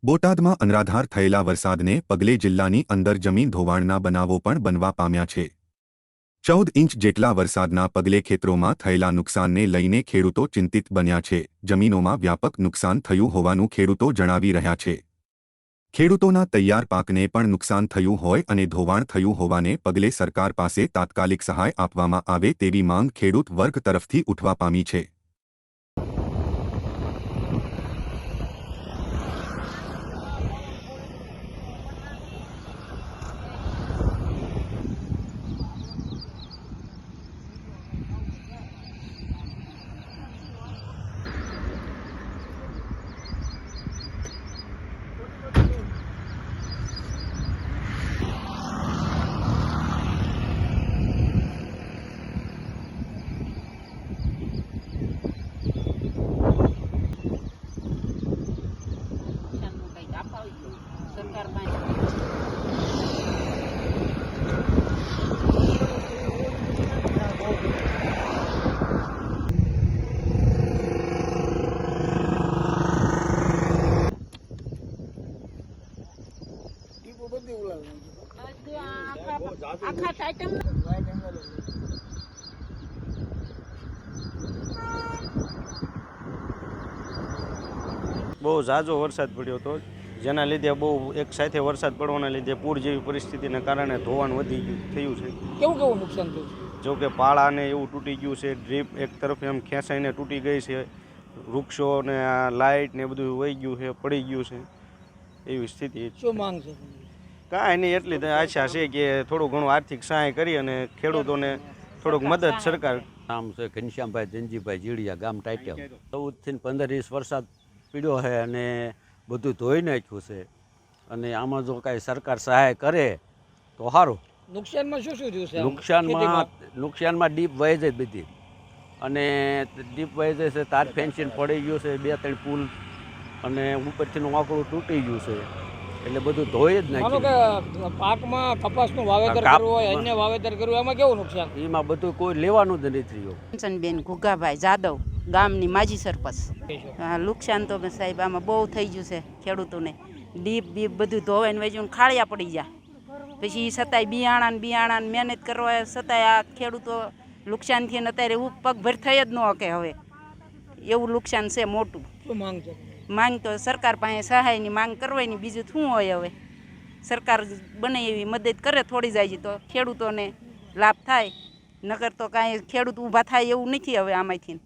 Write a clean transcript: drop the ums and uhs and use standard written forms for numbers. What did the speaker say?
બોટાદમાં અનરાધાર થયેલા વરસાદને પગલે જિલ્લાની અંદર જમીન ધોવાણના બનાવો પણ બનવા પામ્યા છે। 14 ઇંચ જેટલા વરસાદના પગલે ખેતરોમાં થયેલા નુકસાનને લઈને ખેડૂતો ચિંતિત બન્યા છે। જમીનોમાં વ્યાપક નુકસાન થયું હોવાનું ખેડૂતો જણાવી રહ્યા છે। ખેડૂતોના તૈયાર પાકને પણ નુકસાન થયું હોય અને ધોવાણ થયું હોવાને પગલે સરકાર પાસે તાત્કાલિક સહાય આપવામાં આવે તેવી માંગ ખેડૂત વર્ગ તરફથી ઉઠવા પામી છે। બહુ ઝાઝો વરસાદ પડ્યો હતો, જેના લીધે બહુ એક સાથે વરસાદ પડવાના લીધે પૂર જેવી પરિસ્થિતિને કારણે ધોવાણ વધી થયું છે। કેવું નુકસાન થયું? જો કે પાળાને એવું તૂટી ગયું છે, ડ્રીપ એક તરફ એમ ખેંચાઈને તૂટી ગઈ છે, વૃક્ષો ને આ લાઇટ ને બધું વહી ગયું છે, પડી ગયું છે, એવી સ્થિતિ। શું માંગ છે? કાંઈ નહીં, એટલી આશા છે કે થોડું ઘણું આર્થિક સહાય કરી અને ખેડૂતોને થોડુંક મદદ સરકાર। નામ છે ઘનશ્યામભાઈ જનજીભાઈ જીડિયા, ગામ ટાઈટિયા। 14 થી 15 ઇંચ વરસાદ પીડ્યો છે અને બધું ધોઈ નાખ્યું છે, અને આમાં જો કાંઈ સરકાર સહાય કરે તો સારું। નુકસાનમાં શું થયું છે? નુકસાનમાં ડીપ વહી જાય બધી, અને ડીપ વહી જાય છે, તાર ફેન્સિંગ પડી ગયું છે, 2-3 પુલ અને ઉપરથીનું આંકડું તૂટી ગયું છે, એટલે બધું ધોઈ જ નાખ્યું। પાકમાં કપાસનું વાવેતર કરવું હોય, અન્ય વાવેતર કરવું, એમાં કેવું નુકસાન? એમાં બધું કોઈ લેવાનું જ નથી રહ્યું। કંચનબેન ઘુગાભાઈ જાદવ, ગામની માજી સરપંચ। નુકસાન તો સાહેબ આમાં બહુ થઈ ગયું છે ખેડૂતોને। ડીપ બીપ બધું ધોવાઈને વેચીને ખાળિયા પડી જાય, પછી છતાંય બિયાણા મહેનત કરવા છતાંય આ ખેડૂતો નુકસાનથી અત્યારે પગભર થઈ જ ન શકે। હવે એવું નુકસાન છે મોટું। શું માંગ છે? માંગ તો સરકાર પાસે સહાયની માંગ કરવાની, બીજું શું હોય? હવે સરકાર બને એવી મદદ કરે થોડી જાય તો ખેડૂતોને લાભ થાય, નકર તો કાંઈ ખેડૂત ઊભા થાય એવું નથી હવે આમાંથી।